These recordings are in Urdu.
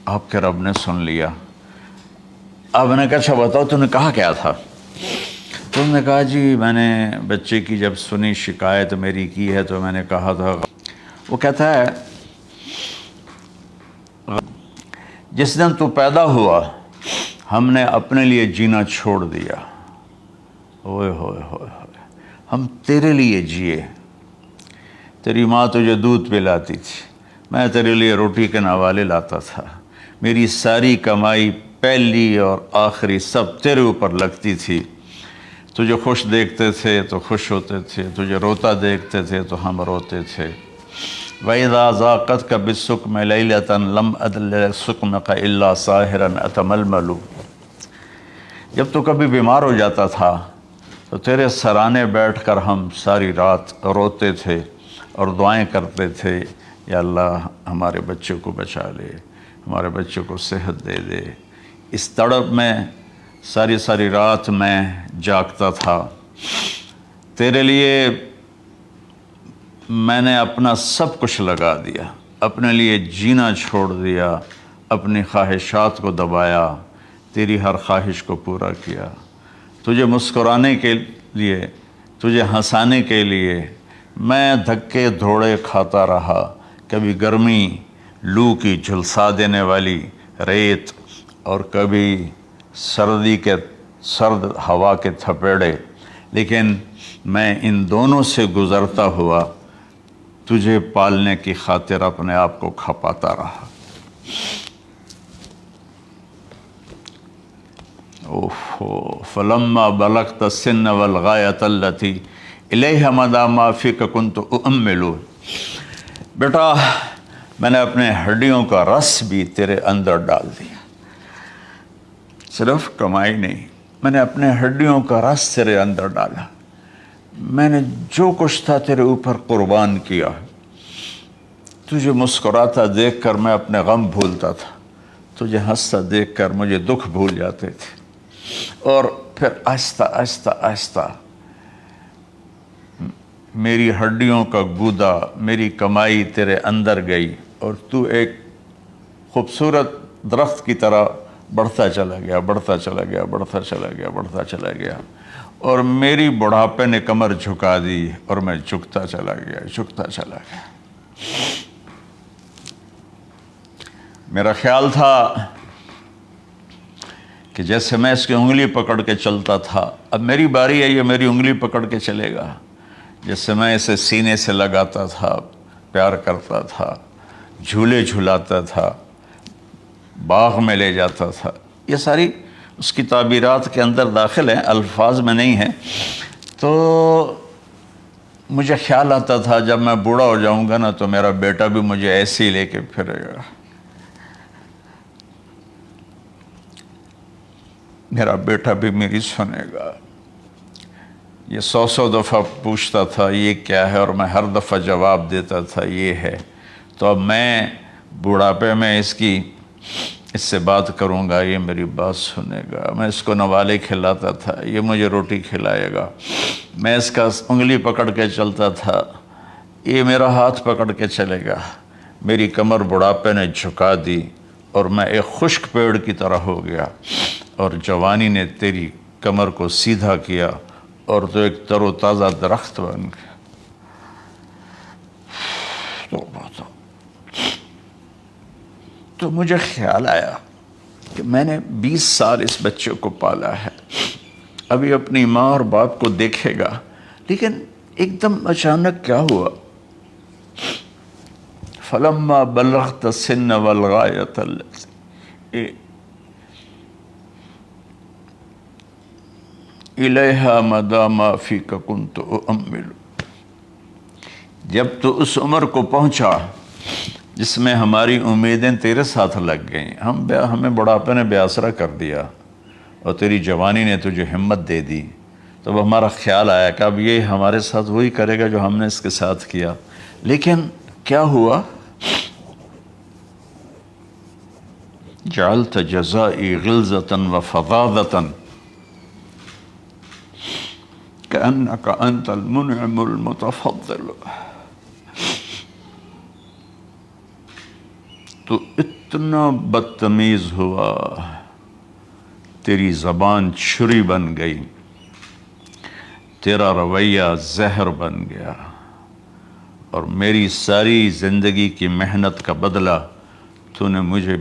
آپ کے رب نے سن لیا۔ اب میں نے کہا اچھا بتاؤ تم نے کہا کیا تھا؟ تم نے کہا جی میں نے بچے کی جب سنی شکایت میری کی ہے تو میں نے کہا تھا۔ وہ کہتا ہے جس دن تو پیدا ہوا ہم نے اپنے لیے جینا چھوڑ دیا، اوئے ہوئے ہوئے ہوئے، ہم تیرے لیے جیے۔ تیری ماں تجھے دودھ پلاتی تھی، میں تیرے لیے روٹی کے نوالے لاتا تھا، میری ساری کمائی پہلی اور آخری سب تیرے اوپر لگتی تھی۔ تجھے خوش دیکھتے تھے تو خوش ہوتے تھے، تجھے روتا دیکھتے تھے تو ہم روتے تھے۔ وَإِذَا ذَاقَتْكَ بِالسُّقْمِ لَيْلَةً لَمْ أَدْلِ سُقْمَكَ إِلَّا سَاهِرًا أَتَمَلْمَلُ۔ جب تو کبھی بیمار ہو جاتا تھا تو تیرے سرانے بیٹھ کر ہم ساری رات روتے تھے اور دعائیں کرتے تھے، یا اللہ ہمارے بچے کو بچا لے، ہمارے بچے کو صحت دے دے۔ اس تڑپ میں ساری ساری رات میں جاگتا تھا۔ تیرے لیے میں نے اپنا سب کچھ لگا دیا، اپنے لیے جینا چھوڑ دیا، اپنی خواہشات کو دبایا، تیری ہر خواہش کو پورا کیا۔ تجھے مسکرانے کے لیے، تجھے ہنسانے کے لیے میں دھکے دھوڑے کھاتا رہا، کبھی گرمی لو کی جھلسا دینے والی ریت اور کبھی سردی کے سرد ہوا کے تھپیڑے، لیکن میں ان دونوں سے گزرتا ہوا تجھے پالنے کی خاطر اپنے آپ کو کھپاتا رہا۔ فلما بلغت السن والغایۃ التی الیہ مدی ما فیک کنت اؤمل۔ بیٹا میں نے اپنے ہڈیوں کا رس بھی تیرے اندر ڈال دیا، صرف کمائی نہیں، میں نے اپنے ہڈیوں کا رس تیرے اندر ڈالا، میں نے جو کچھ تھا تیرے اوپر قربان کیا۔ تجھے مسکراتا دیکھ کر میں اپنے غم بھولتا تھا، تجھے ہنستا دیکھ کر مجھے دکھ بھول جاتے تھے، اور پھر آہستہ آہستہ آہستہ میری ہڈیوں کا گودا، میری کمائی تیرے اندر گئی، اور تو ایک خوبصورت درخت کی طرح بڑھتا چلا گیا، بڑھتا چلا گیا، بڑھتا چلا گیا، بڑھتا چلا گیا، اور میری بڑھاپے نے کمر جھکا دی اور میں جھکتا چلا گیا، جھکتا چلا گیا۔ میرا خیال تھا کہ جیسے میں اس کی انگلی پکڑ کے چلتا تھا، اب میری باری ہے، یہ میری انگلی پکڑ کے چلے گا۔ جیسے میں اسے سینے سے لگاتا تھا، پیار کرتا تھا، جھولے جھلاتا تھا، باغ میں لے جاتا تھا، یہ ساری اس کی تعبیرات کے اندر داخل ہیں، الفاظ میں نہیں ہیں۔ تو مجھے خیال آتا تھا جب میں بوڑھا ہو جاؤں گا نا تو میرا بیٹا بھی مجھے ایسے ہی لے کے پھرے گا، میرا بیٹا بھی میری سنے گا۔ یہ 100 دفعہ پوچھتا تھا یہ کیا ہے، اور میں ہر دفعہ جواب دیتا تھا یہ ہے۔ تو اب میں بوڑھاپے میں اس سے بات کروں گا، یہ میری بات سنے گا۔ میں اس کو نوالے کھلاتا تھا، یہ مجھے روٹی کھلائے گا۔ میں اس کا انگلی پکڑ کے چلتا تھا، یہ میرا ہاتھ پکڑ کے چلے گا۔ میری کمر بڑھاپے نے جھکا دی اور میں ایک خشک پیڑ کی طرح ہو گیا، اور جوانی نے تیری کمر کو سیدھا کیا اور تو ایک تر و تازہ درخت بن گیا۔ تو مجھے خیال آیا کہ میں نے 20 سال اس بچے کو پالا ہے، ابھی اپنی ماں اور باپ کو دیکھے گا، لیکن ایک دم اچانک کیا ہوا؟ فلما بلغت السن والغایۃ التی الیہا مدی ما فیک کنت اؤمل۔ جب تو اس عمر کو پہنچا جس میں ہماری امیدیں تیرے ساتھ لگ گئیں، ہمیں بڑھاپے نے بے آسرا کر دیا اور تیری جوانی نے تجھے ہمت دے دی، تب ہمارا خیال آیا کہ اب یہ ہمارے ساتھ وہی کرے گا جو ہم نے اس کے ساتھ کیا۔ لیکن کیا ہوا؟ جعلت جزائی غلظۃ وفظاظۃ کأنک انت المنعم المتفضل۔ تو اتنا بدتمیز ہوا، تیری زبان چھری بن گئی، تیرا رویہ زہر بن گیا، اور میری ساری زندگی کی محنت کا بدلہ تو نے مجھے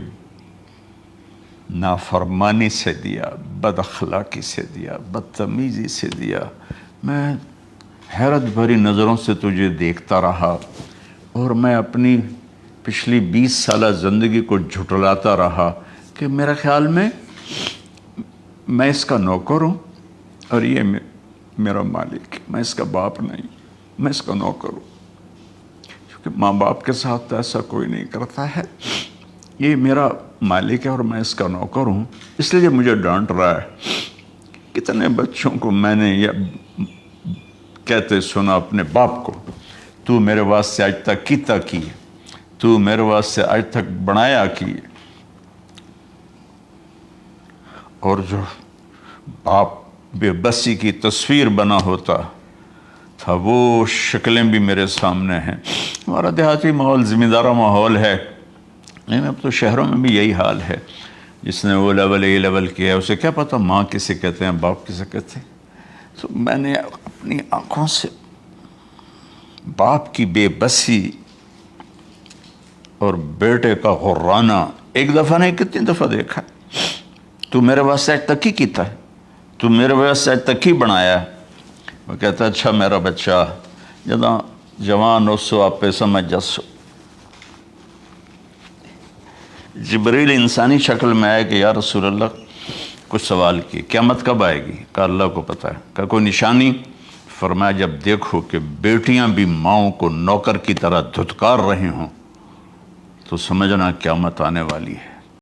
نافرمانی سے دیا، بد اخلاقی سے دیا، بدتمیزی سے دیا۔ میں حیرت بھری نظروں سے تجھے دیکھتا رہا، اور میں اپنی پچھلی 20 سالہ زندگی کو جھٹلاتا رہا کہ میرے خیال میں اس کا نوکر ہوں اور یہ میرا مالک، میں اس کا باپ نہیں، میں اس کا نوکر ہوں، کیونکہ ماں باپ کے ساتھ ایسا کوئی نہیں کرتا ہے، یہ میرا مالک ہے اور میں اس کا نوکر ہوں، اس لیے مجھے ڈانٹ رہا ہے۔ کتنے بچوں کو میں نے یہ کہتے سنا اپنے باپ کو، تو میرے واسطے آج تک کیتا کی، تو میرے واسطے آج تک بنایا کی، اور جو باپ بے بسی کی تصویر بنا ہوتا تھا وہ شکلیں بھی میرے سامنے ہیں۔ ہمارا دیہاتی ماحول زمین دارہ ماحول ہے، اب تو شہروں میں بھی یہی حال ہے، جس نے وہ لیول اے لیول کیا ہے اسے کیا پتہ ماں کسے کہتے ہیں، باپ کسے کہتے ہیں۔ تو میں نے اپنی آنکھوں سے باپ کی بے بسی اور بیٹے کا غرانہ ایک دفعہ نہیں کتنی دفعہ دیکھا۔ تو میرے واسطے آج تک ہی کیتا ہے، تو میرے واسطے آج تک ہی بنایا ہے۔ وہ کہتا اچھا میرا بچہ جداں جوان ہو سو آپ پہ سمجھ جسو۔ جبریل انسانی شکل میں آئے کہ یا رسول اللہ کچھ سوال کی، قیامت کب آئے گی؟ کہا اللہ کو پتہ ہے۔ کہا کوئی نشانی؟ فرمایا جب دیکھو کہ بیٹیاں بھی ماؤں کو نوکر کی طرح دھتکار رہی ہوں تو سمجھنا قیامت آنے والی ہے۔